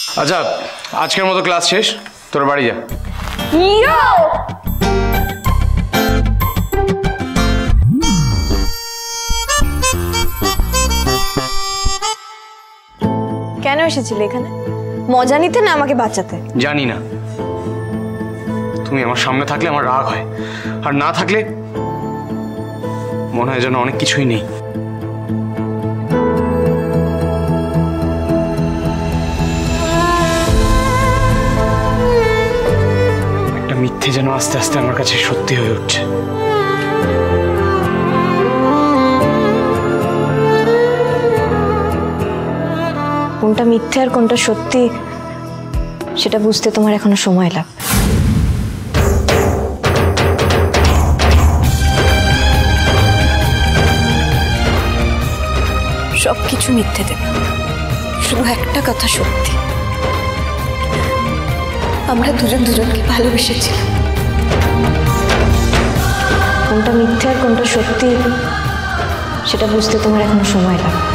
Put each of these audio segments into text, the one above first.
আচ্ছা, আজকের মতো ক্লাস শেষ, তোর বাড়ি যা। কেন এসেছিলে এখানে? মজা নিতে না আমাকে বাঁচাতে? জানি না, তুমি আমার সামনে থাকলে আমার রাগ হয়, আর না থাকলে মনে হয় যেন অনেক কিছুই নেই। একটা মিথ্যে যেন আস্তে আস্তে আমার কাছে সত্যি হয়ে উঠছে। কোনটা মিথ্যে আর কোনটা সত্যি সেটা বুঝতে তোমার এখনো সময় লাগবে। সবকিছু মিথ্যে দেবে, শুধু একটা কথা সত্যি, আমরা দুজন দুজনকে ভালোবেসেছিলাম। কোনটা মিথ্যে আর কোনটা সত্যি সেটা বুঝতে তোমার এখনো সময় লাগবে।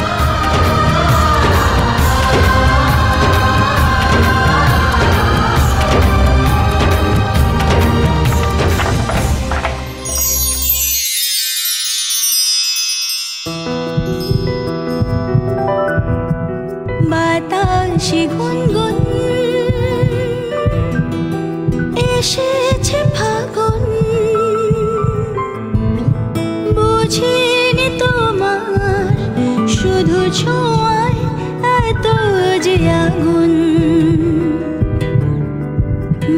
বাতাসে গুনগুন এসেছে ফাগুন, বুঝিনি তোমার শুধু ছোঁয়ায় এত যে আগুন।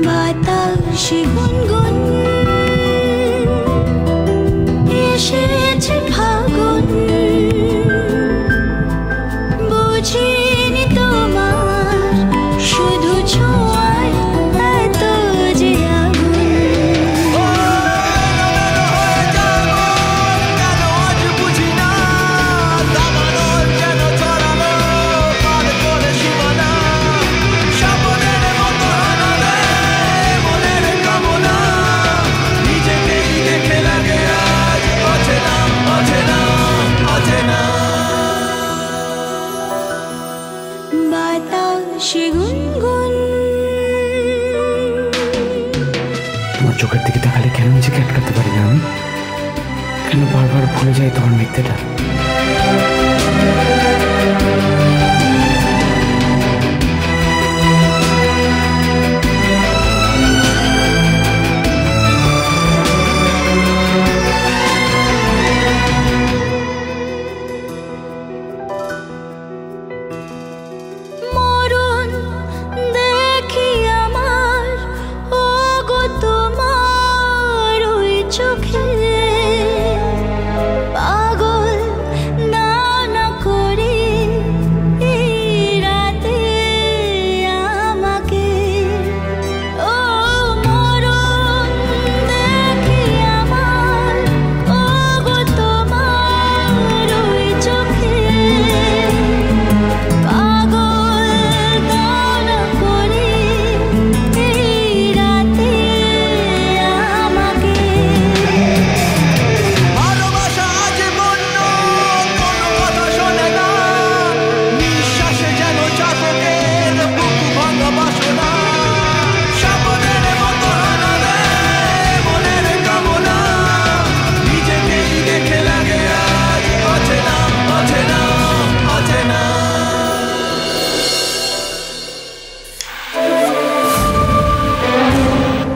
বাতাসে গুনগুন এসেছে ফাগুন, বুঝিনি তোমার শুধু ছোঁয়ায় এত যে আগুন। তোমার চোখের দিকে তাকালে কেন নিজেকে আটকাতে পারি না আমি? কেন বারবার ভুলে যাই তোমার মিথ্যেটা?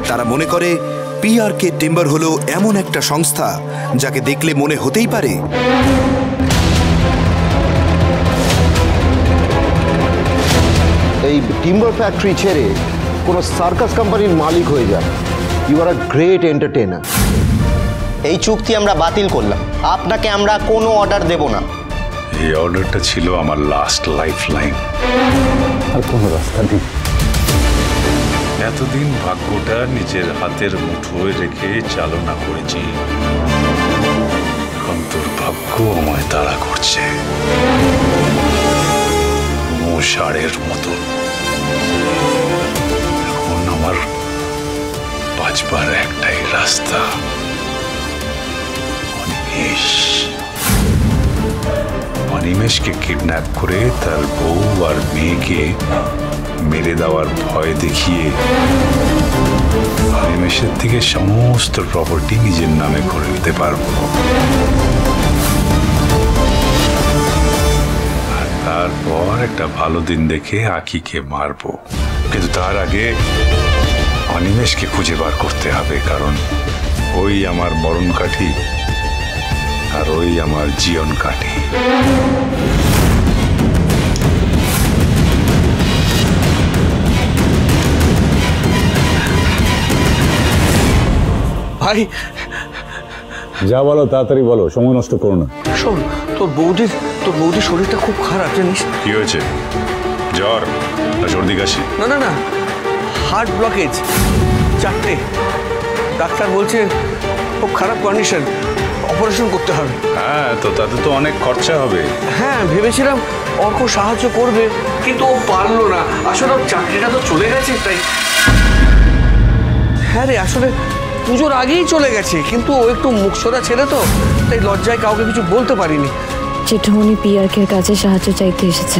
তারা মনে করে পিআরকে টিম্বার হলো এমন একটা সংস্থা যাকে দেখলে মনে হতেই পারে এই টিম্বার ফ্যাক্টরি ছেড়ে কোনো সার্কাস কোম্পানির মালিক হয়ে যান। You are a great entertainer. এই চুক্তি আমরা বাতিল করলাম, আপনাকে আমরা কোনো অর্ডার দেব না। এই অর্ডারটা ছিল আমার লাস্ট লাইফ লাইন, আর কোনো রাস্তা নেই। এতদিন ভাগ্যটা নিজের হাতের মুঠোয় রেখে চালনা করেছি, এখন তোর ভাগ্য আমায় তাড়া করছে মশারের মতো। এখন আমার বাঁচবার একটাই রাস্তা, অনিমেষ। অনিমেষকে কিডন্যাপ করে তার বউ আর মেয়েকে মেরে দেওয়ার ভয় দেখিয়ে অনিমেষের থেকে সমস্ত প্রপার্টি নিজের নামে করে নিতে পারবো। আর তারপর একটা ভালো দিন দেখে আখিকে মারবো, কিন্তু তার আগে অনিমেষকে খুঁজে বার করতে হবে, কারণ ওই আমার মরণ কাঠি আর ওই আমার জীবন কাঠি। ভাই যা বলো তাড়াতাড়ি বলো, সময় নষ্ট করো না। শোন, তোর বৌদির শরীরটা খুব খারাপ জানিস। কি হয়েছে? জ্বর না সর্দি কাশি? না না না, হার্ট ব্লকেজ 4টে। ডাক্তার বলছে খুব খারাপ কন্ডিশন, অপারেশন করতে হবে। হ্যাঁ, তো তাতে তো অনেক খরচা হবে। হ্যাঁ, ভেবেছিলাম অর্ক সাহায্য করবে, কিন্তু ও পারলো না। আসলে ওর চাকরিটা তো চলে গেছে, তাই। হ্যাঁ রে, আসলে পুজোর আগেই চলে গেছে, কিন্তু ও একটু মুখছোড়া ছেলে তো, তাই লজ্জায় কাউকে কিছু বলতে পারিনি। জেঠুমনি পিয়ারকের কাছে সাহায্য চাইতে এসেছে।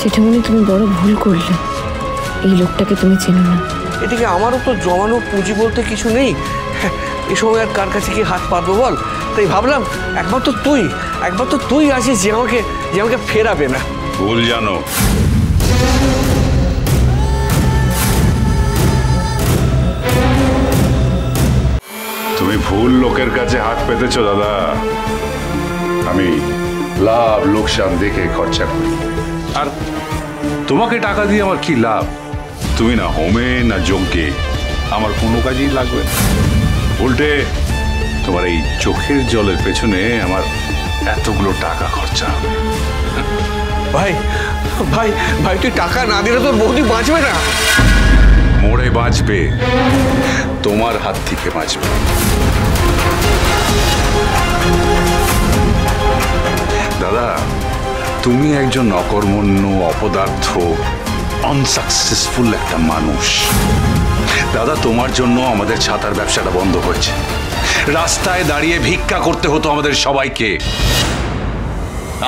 জেঠুমনি, তুমি বড় ভুল করলে। এই লোকটাকে তুমি চেনো না। এদিকে আমারও তো জমানো পুঁজি বলতে কিছু নেই। এ সময় আর কার কাছে কি হাত পাতবো বল? তাই ভাবলাম একবার তো তুই আসিস, যে আমাকে ফেরাবে না। ভুল জানো। তুমি ভুল লোকের কাছে হাত পেতেছো দাদা। আমি লাভ লোকসান দেখে খরচা করি, আর তোমাকে টাকা দিয়ে আমার কি লাভ? তুমি না হোমে না যজ্ঞে, আমার কোনো কাজেই লাগবে না। উল্টে তোমার এই চোখের জলের পেছনে আমার এতগুলো টাকা খরচা হবে। ভাই ভাই ভাই, তুই টাকা না দিলে তোর বৌদি বাঁচবে না। মরে বাঁচবে, তোমার হাত থেকে বাঁচবে। দাদা, তুমি একজন অকর্মণ্য, অপদার্থ, আনসাকসেসফুল একটা মানুষ। দাদা, তোমার জন্য আমাদের ছাতার ব্যবসাটা বন্ধ হয়েছে। রাস্তায় দাঁড়িয়ে ভিক্ষা করতে হতো আমাদের সবাইকে।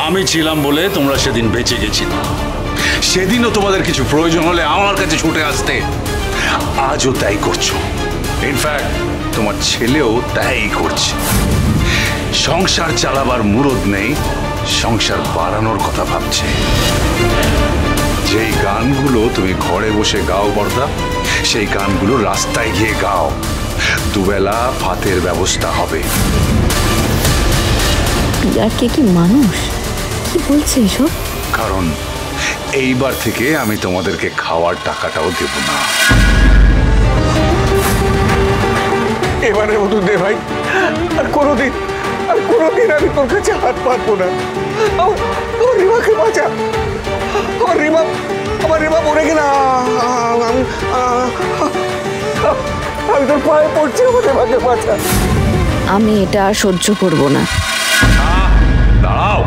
আমি ছিলাম বলে তোমরা সেদিন বেঁচে গেছিলে। সেদিনও তোমাদের কিছু প্রয়োজন হলে আমার কাছে ছুটে আসতে। আজও তাই করছো। ইনফ্যাক্ট তোমার ছেলেও তাই করছে। সংসার চালাবার মুরদ নেই, সংসার বাড়ানোর কথা ভাবছে। যেই গানগুলো তুমি ঘরে বসে গাও বর্দা, সেই গানগুলো রাস্তায় গিয়ে গাও। দুবেলা ভাতের ব্যবস্থা হবে। পিয়ারকে কি মানুষ? কি বলছে এসব? কারণ এইবার থেকে আমি তোমাদেরকে খাওয়ার টাকাটাও দেব না। এবারের মতো দে ভাই, আর কোনোদিন আমি তোর কাছে হাত পাতবো না। আমার রিমাকে বাঁচা, আমার রিমা মরে গেলে আমি তোর পায়ে পড়ছি, আমার রিমাকে বাঁচা। আমি এটা আর সহ্য করব না। দাঁড়াও,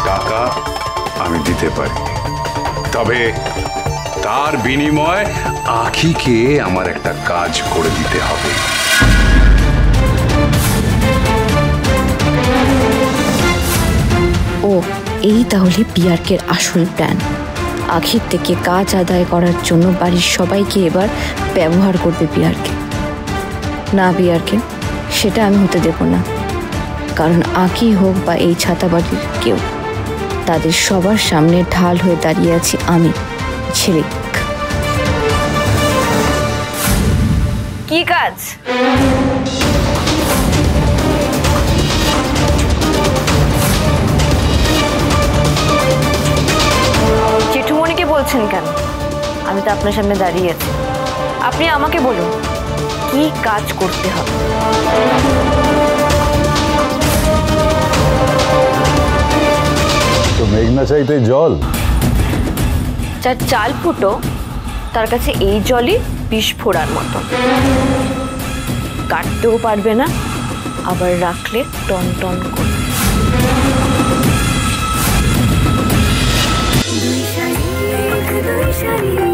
টাকা আমি দিতে পারি, তবে তার বিনিময়ে আখিকে আমার একটা কাজ করে দিতে হবে। ও, এই তাহলে পিয়ারকের আসল প্ল্যান। আখির থেকে কাজ আদায় করার জন্য বাড়ির সবাইকে এবার ব্যবহার করবে পিয়ারকে। না পিয়ারকে, সেটা আমি হতে দেব না। কারণ আখি হোক বা এই ছাতাবাড়ির কেউ, তাদের সবার সামনে ঢাল হয়ে দাঁড়িয়ে আছি আমি, ঝিলিক। কি কাজ? জেঠুমনিকে বলছেন কেন? আমি তো আপনার সামনে দাঁড়িয়ে আছি। আপনি আমাকে বলুন কি কাজ করতে হবে। তো মেঘনা চাইতে জল, যার চাল ফুটো তার কাছে এই জলই বিষ ফোড়ার মতো। কাটতেও পারবে না, আবার রাখলে টন টন করবে। দুই শাড়ি